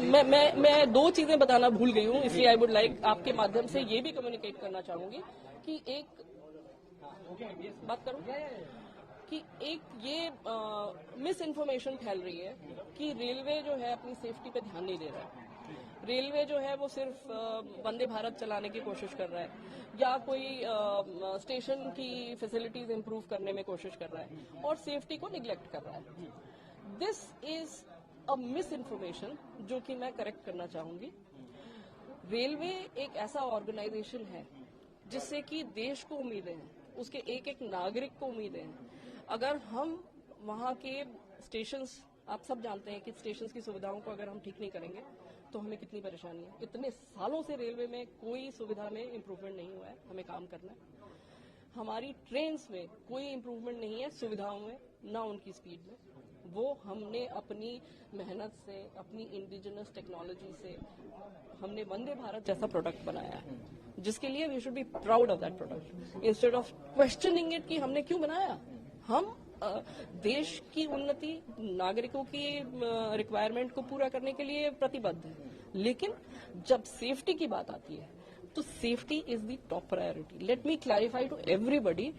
मैं दो चीजें बताना भूल गई हूँ, इसलिए आई वुड लाइक आपके माध्यम से ये भी कम्युनिकेट करना चाहूंगी कि एक बात करूं कि एक ये मिस इन्फॉर्मेशन फैल रही है कि रेलवे जो है अपनी सेफ्टी पे ध्यान नहीं दे रहा है। रेलवे जो है वो सिर्फ वंदे भारत चलाने की कोशिश कर रहा है या कोई स्टेशन की फैसिलिटीज इंप्रूव करने में कोशिश कर रहा है और सेफ्टी को निग्लेक्ट कर रहा है। This is a miss information जो कि मैं करेक्ट करना चाहूंगी। रेलवे एक ऐसा ऑर्गेनाइजेशन है जिससे कि देश को उम्मीदें हैं, उसके एक एक नागरिक को उम्मीदें हैं। अगर हम वहां के स्टेशंस, आप सब जानते हैं कि स्टेशंस की सुविधाओं को अगर हम ठीक नहीं करेंगे तो हमें कितनी परेशानी है। इतने सालों से रेलवे में कोई सुविधा में इम्प्रूवमेंट नहीं हुआ है, हमें काम करना है। हमारी ट्रेन्स में कोई इम्प्रूवमेंट नहीं है सुविधाओं में, ना उनकी स्पीड में। वो हमने अपनी मेहनत से, अपनी इंडिजिनस टेक्नोलॉजी से हमने वंदे भारत जैसा प्रोडक्ट बनाया है, जिसके लिए we should be proud of that product instead of questioning it कि हमने क्यों बनाया। हम देश की उन्नति, नागरिकों की रिक्वायरमेंट को पूरा करने के लिए प्रतिबद्ध है, लेकिन जब सेफ्टी की बात आती है तो safety is the top priority. Let me clarify to everybody,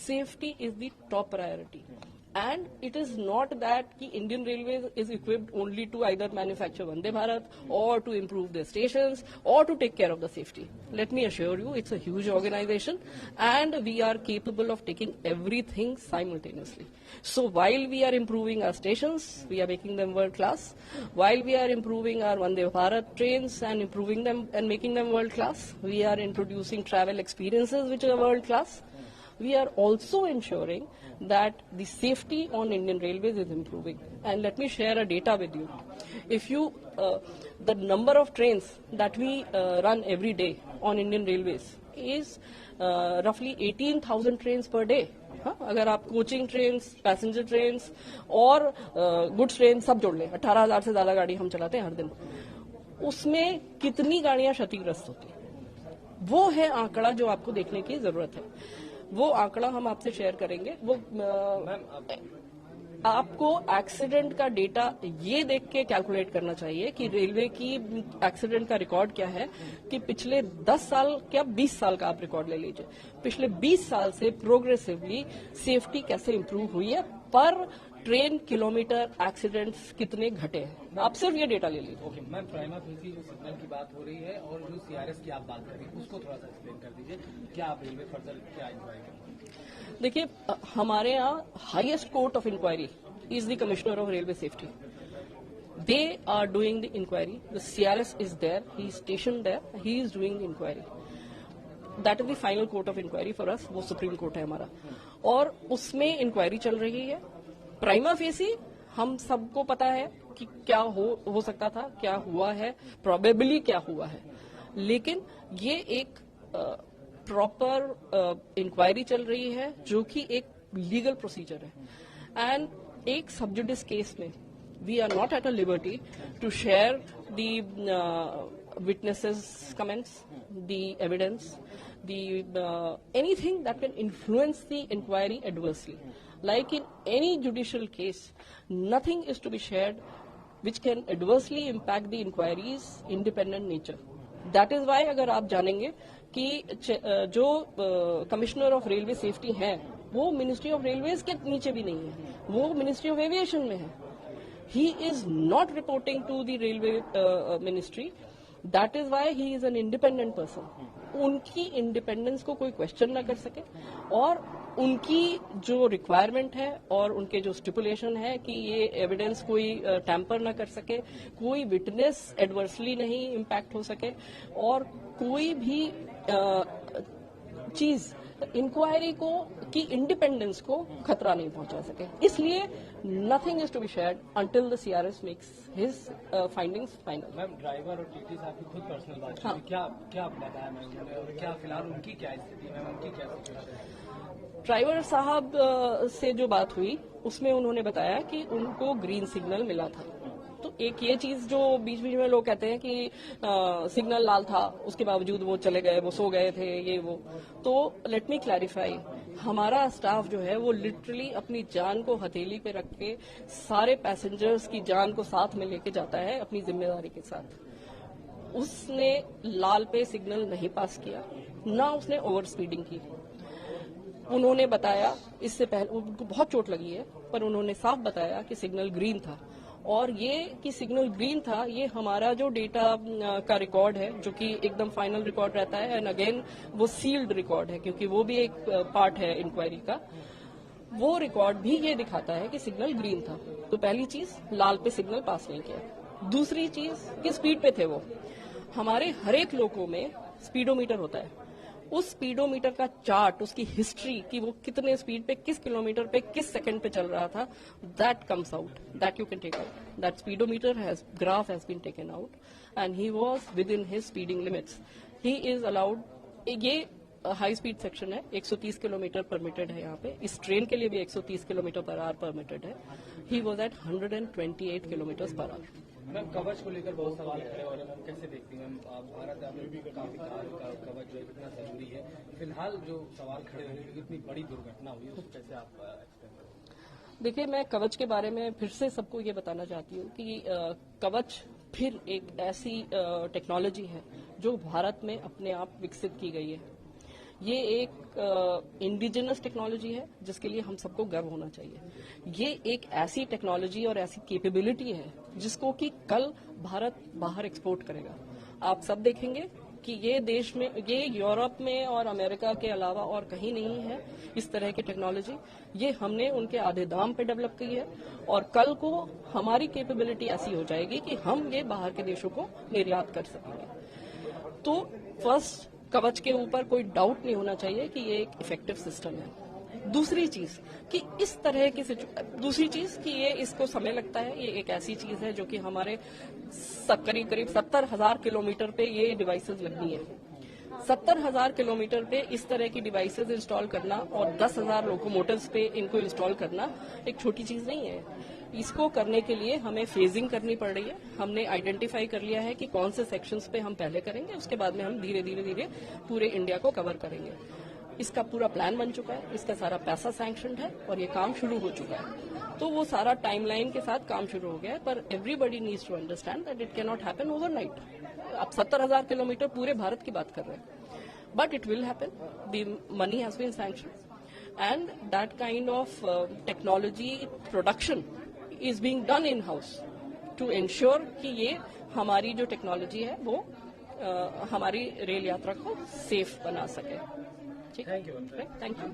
safety is the top priority. And it is not that the Indian Railways is equipped only to either manufacture Vande Bharat or to improve their stations or to take care of the safety. Let me assure you, it's a huge organization and we are capable of taking everything simultaneously. So while we are improving our stations, we are making them world class. While we are improving our Vande Bharat trains and improving them and making them world class, we are introducing travel experiences which are world class. We are also ensuring that the safety on Indian Railways is improving. And let me share a data with you. If you, the number of trains that we run every day on Indian Railways is roughly 18,000 trains per day. अगर आप coaching train, passenger train और goods train सब जोड़ लें, 18,000 से ज्यादा गाड़ी हम चलाते हैं हर दिन। उसमें कितनी गाड़ियां क्षतिग्रस्त होती हैं, वो है आंकड़ा जो आपको देखने की जरूरत है। वो आंकड़ा हम आपसे शेयर करेंगे। वो आपको एक्सीडेंट का डेटा ये देख के कैलकुलेट करना चाहिए कि रेलवे की एक्सीडेंट का रिकॉर्ड क्या है, कि पिछले 10 साल क्या 20 साल का आप रिकॉर्ड ले लीजिए, पिछले 20 साल से प्रोग्रेसिवली सेफ्टी कैसे इंप्रूव हुई है, पर ट्रेन किलोमीटर एक्सीडेंट्स कितने घटे हैं। आप सिर्फ ये डेटा ले लीजिए। ओके मैम, प्राइमा फेसी जो सिग्नल की बात हो रही है और जो सीआरएस की आप बात कर रही है उसको थोड़ा सा एक्सप्लेन कर दीजिए, क्या आप रेलवे फर्दर क्या इंक्वायरी करेंगे? देखिए, हमारे यहाँ highest court of inquiry is the commissioner of railway safety. They are doing the inquiry, the CRS is there, he is station there, he is doing the inquiry. That is the final court of inquiry for us, वो supreme court है हमारा, और उसमें inquiry चल रही है। Prima facie हम सबको पता है कि क्या हो सकता था, क्या हुआ है, प्रोबेबली क्या हुआ है, लेकिन ये एक प्रॉपर इंक्वायरी चल रही है जो कि एक लीगल प्रोसीजर है। एंड एक सब्जुडिस केस में we are not at a liberty to share the witnesses comments, the evidence, the anything that can influence the inquiry adversely. Like in any judicial case, nothing is to be shared which can adversely impact the inquiry's independent nature. That is why अगर आप जानेंगे कि जो commissioner of railway safety है वो ministry of railways के नीचे भी नहीं है, वो मिनिस्ट्री ऑफ एविएशन में है. He is not reporting to the railway ministry. That is why he is an independent person. उनकी इंडिपेंडेंस को कोई क्वेश्चन ना कर सके और उनकी जो रिक्वायरमेंट है और उनके जो स्टिपुलेशन है कि ये एविडेंस कोई टैंपर ना कर सके, कोई विटनेस एडवर्सली नहीं इम्पैक्ट हो सके और कोई भी चीज इंक्वायरी को की इंडिपेंडेंस को खतरा नहीं पहुंचा सके. इसलिए nothing is to be shared until the CRS makes his findings final. Ma'am, driver और टीटी साहब की खुद पर्सनल बात है, क्या बताया मैम, और क्या फिलहाल उनकी क्या स्थिति है, उनकी क्या सिचुएशन है? ड्राइवर साहब से जो बात हुई उसमें उन्होंने बताया कि उनको ग्रीन सिग्नल मिला था. तो एक ये चीज जो बीच बीच में लोग कहते हैं कि सिग्नल लाल था उसके बावजूद वो चले गए, वो सो गए थे, ये वो. तो लेट मी क्लैरिफाई, हमारा स्टाफ जो है वो लिटरली अपनी जान को हथेली पे रख के सारे पैसेंजर्स की जान को साथ में लेके जाता है अपनी जिम्मेदारी के साथ। उसने लाल पे सिग्नल नहीं पास किया, ना उसने ओवर स्पीडिंग की। उन्होंने बताया, इससे पहले उनको बहुत चोट लगी है, पर उन्होंने साफ बताया कि सिग्नल ग्रीन था, और ये कि सिग्नल ग्रीन था, ये हमारा जो डेटा का रिकॉर्ड है, जो कि एकदम फाइनल रिकॉर्ड रहता है, एंड अगेन वो सील्ड रिकॉर्ड है, क्योंकि वो भी एक पार्ट है इंक्वायरी का। वो रिकॉर्ड भी ये दिखाता है कि सिग्नल ग्रीन था। तो पहली चीज, लाल पे सिग्नल पास नहीं किया। दूसरी चीज, किस स्पीड पे थे वो। हमारे हर एक लोगों में स्पीडोमीटर होता है, उस स्पीडोमीटर का चार्ट, उसकी हिस्ट्री कि वो कितने स्पीड पे, किस किलोमीटर पे, किस सेकंड पे चल रहा था, that comes out, that you can take out. That speedometer graph has been taken out and he was within his speeding limits. He is allowed, ये हाई स्पीड सेक्शन है, 130 kilometre permitted है यहाँ पे। इस train के लिए भी 130 kilometre per hour permitted है। He was at 128 kilometre per hour. Ma'am, कवच को लेकर बहुत सवाल खड़े हो रहे हैं, मैम कैसे देखती हैं मैम? भारत में भी काफी कवच जो है कितना जरूरी है, फिलहाल जो सवाल खड़े हो रहे हैं, इतनी बड़ी दुर्घटना हुई है, उसको कैसे आप एक्सप्लेन करें? देखिए, मैं कवच के बारे में फिर से सबको ये बताना चाहती हूँ कि कवच फिर एक ऐसी टेक्नोलॉजी है जो भारत में अपने आप विकसित की गई है। ये एक इंडिजिनस टेक्नोलॉजी है जिसके लिए हम सबको गर्व होना चाहिए। ये एक ऐसी टेक्नोलॉजी और ऐसी कैपेबिलिटी है जिसको कि कल भारत बाहर एक्सपोर्ट करेगा। आप सब देखेंगे कि ये देश में, ये यूरोप में और अमेरिका के अलावा और कहीं नहीं है इस तरह की टेक्नोलॉजी। ये हमने उनके आधे दाम पे डेवलप की है, और कल को हमारी कैपेबिलिटी ऐसी हो जाएगी कि हम ये बाहर के देशों को निर्यात कर सकेंगे। तो फर्स्ट, कवच के ऊपर कोई डाउट नहीं होना चाहिए कि ये एक इफेक्टिव सिस्टम है। दूसरी चीज कि इस तरह की दूसरी चीज कि ये इसको समय लगता है। ये एक ऐसी चीज है जो कि हमारे करीब करीब 70,000 किलोमीटर पे ये डिवाइसेस लगनी है। 70,000 किलोमीटर पे इस तरह की डिवाइसेस इंस्टॉल करना और 10,000 लोकोमोटिव्स पे इनको इंस्टॉल करना एक छोटी चीज नहीं है। इसको करने के लिए हमें फेजिंग करनी पड़ रही है। हमने आइडेंटिफाई कर लिया है कि कौन से सेक्शंस पे हम पहले करेंगे, उसके बाद में हम धीरे धीरे पूरे इंडिया को कवर करेंगे। इसका पूरा प्लान बन चुका है, इसका सारा पैसा सैंक्शनड है और ये काम शुरू हो चुका है। तो वो सारा टाइमलाइन के साथ काम शुरू हो गया है, पर everybody needs to understand that it can not happen overnight. आप 70,000 किलोमीटर पूरे भारत की बात कर रहे हैं, but it will happen. The money has been sanctioned and that kind of technology production is being done in house to ensure कि ये हमारी जो टेक्नोलॉजी है वो हमारी रेल यात्रा को सेफ बना सके। ठीक है, थैंक यू।